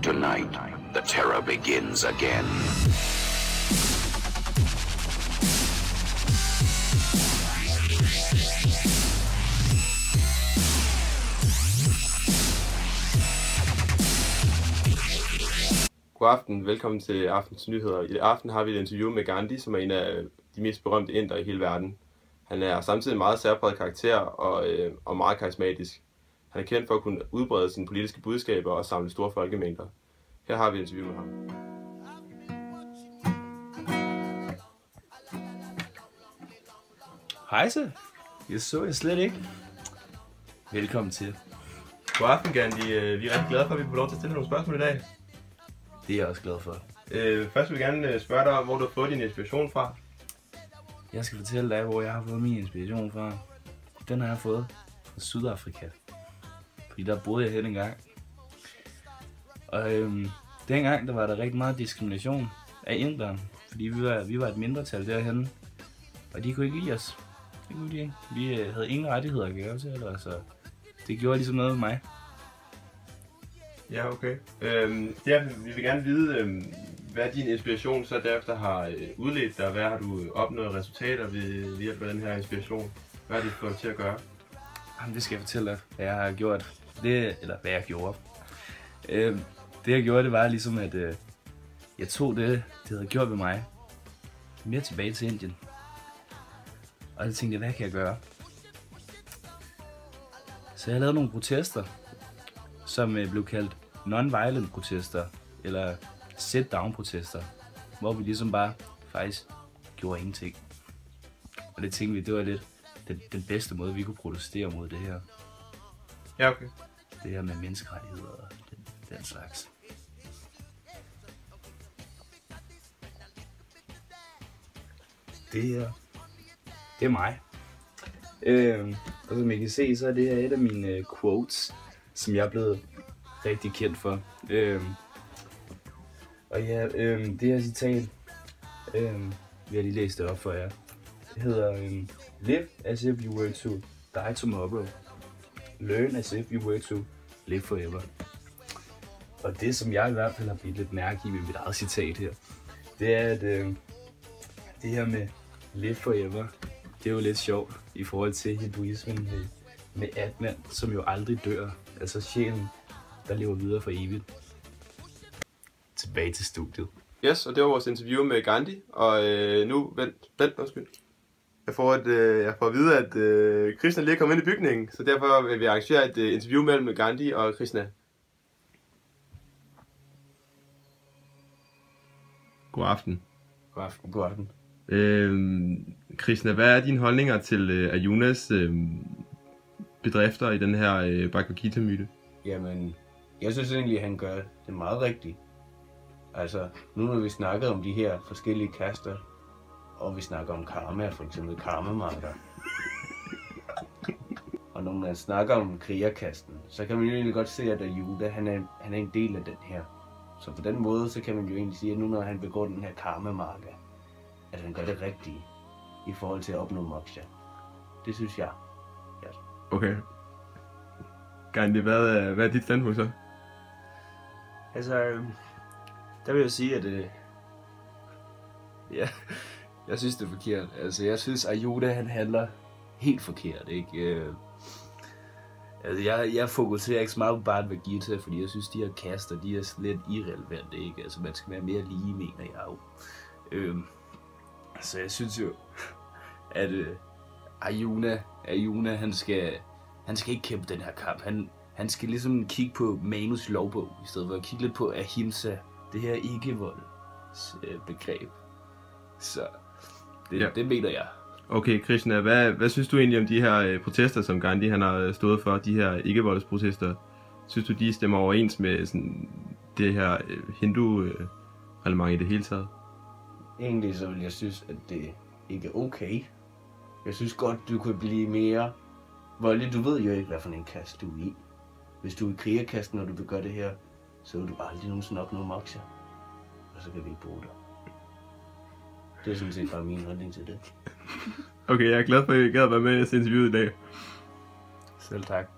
Tonight, the terror begins again. God aften, velkommen til Aftens Nyheder. I aften har vi et interview med Gandhi, som er en af de mest berømte inder i hele verden. Han er samtidig en meget særpræget karakter og meget karismatisk. Han er kendt for at kunne udbrede sine politiske budskaber og samle store folkemængder. Her har vi et interview med ham. Hejse, jeg så jeg slet ikke. Velkommen til. God aften, Gandhi. Vi er rigtig glade for, at vi får lov til at stille nogle spørgsmål i dag. Det er jeg også glad for. Først vil jeg gerne spørge dig, hvor du har fået din inspiration fra. Jeg skal fortælle dig, hvor jeg har fået min inspiration fra. Den har jeg fået fra Sydafrika. Fordi der boede jeg hen engang. Og dengang der var der rigtig meget diskrimination af indere. Fordi vi var et mindretal derhenne. Og de kunne ikke lide os. Det kunne de ikke. Vi havde ingen rettigheder at gøre til det, så det gjorde ligesom noget med mig. Ja, okay. Vi vil gerne vide, hvad din inspiration så derefter har udledt dig. Hvad har du opnået resultater ved hjælp af den her inspiration? Hvad har det fået til at gøre? Jamen, det skal jeg fortælle dig, hvad jeg har gjort. Hvad jeg gjorde. Det jeg gjorde, det var ligesom, at jeg tog det havde gjort ved mig, mere tilbage til Indien. Og så tænkte jeg, hvad kan jeg gøre? Så jeg lavede nogle protester, som blev kaldt non-violent protester, eller sit-down protester, hvor vi ligesom bare faktisk gjorde ingenting. Og det tænkte vi, det var lidt den bedste måde, vi kunne protestere mod det her. Ja, okay. Det her med menneskerettigheder og den slags. Det er mig. Og som I kan se, så er det her et af mine quotes, som jeg er blevet rigtig kendt for. Og ja, det her citat, vi har lige læst det op for jer. Det hedder, live as if you were to die tomorrow. Learn as if you were to live forever. Og det, som jeg i hvert fald har blivet lidt mærke i med mit eget citat her, det er, at det her med live forever, det er jo lidt sjovt i forhold til hinduismen med Atman, som jo aldrig dør. Altså sjælen, der lever videre for evigt. Tilbage til studiet. Yes, og det var vores interview med Gandhi, og nu, undskyld. Jeg får at vide, at Krishna lige er kommet ind i bygningen, så derfor vil vi arrangere et interview mellem Gandhi og Krishna. God aften. God aften. God aften. Krishna, hvad er dine holdninger til Arjunas bedrifter i den her Bhagavad Gita-myte? Jamen, jeg synes egentlig, at han gør det meget rigtigt. Altså, nu når vi snakker om de her forskellige kaster, og vi snakker om karma, for eksempel karma-marker, og når man snakker om krigerkasten, så kan man jo egentlig godt se, at Arjuna, han er en del af den her. Så på den måde, så kan man jo egentlig sige, at nu når han begår den her karma-marker, at han gør det rigtige i forhold til at opnå moksha. Det synes jeg. Yes. Okay. Gandhi, hvad er dit standpunkt så? Altså, der vil jeg sige, at jeg synes det er forkert. Altså, jeg synes, Arjuna, han handler helt forkert, ikke? Altså, jeg fokuserer ikke så meget på Bhagavad Gita, fordi jeg synes, de her kaster, de er lidt irrelevante, ikke? Altså, man skal være mere lige, mener jeg jo. Så jeg synes jo, at Arjuna, han skal ikke kæmpe den her kamp. Han skal ligesom kigge på Manus lovbog, i stedet for at kigge lidt på ahimsa, det her ikke-volds begreb. Så det mener jeg. Okay, Krishna, hvad synes du egentlig om de her protester, som Gandhi han har stået for, de her ikke-voldsprotester? Synes du, de stemmer overens med sådan, det her hindu-reglement i det hele taget? Egentlig så vil jeg synes, at det ikke er okay. Jeg synes godt, du kunne blive mere voldelig. Du ved jo ikke, hvad for en kast du er i. Hvis du er i krigerkasten, når du vil gøre det her, så vil du aldrig nogensinde opnå moksha. Og så kan vi ikke bruge det. Det er sådan set bare min holdning til det. Okay, jeg er glad for, at I gad være med i interviewet i dag. Selv tak.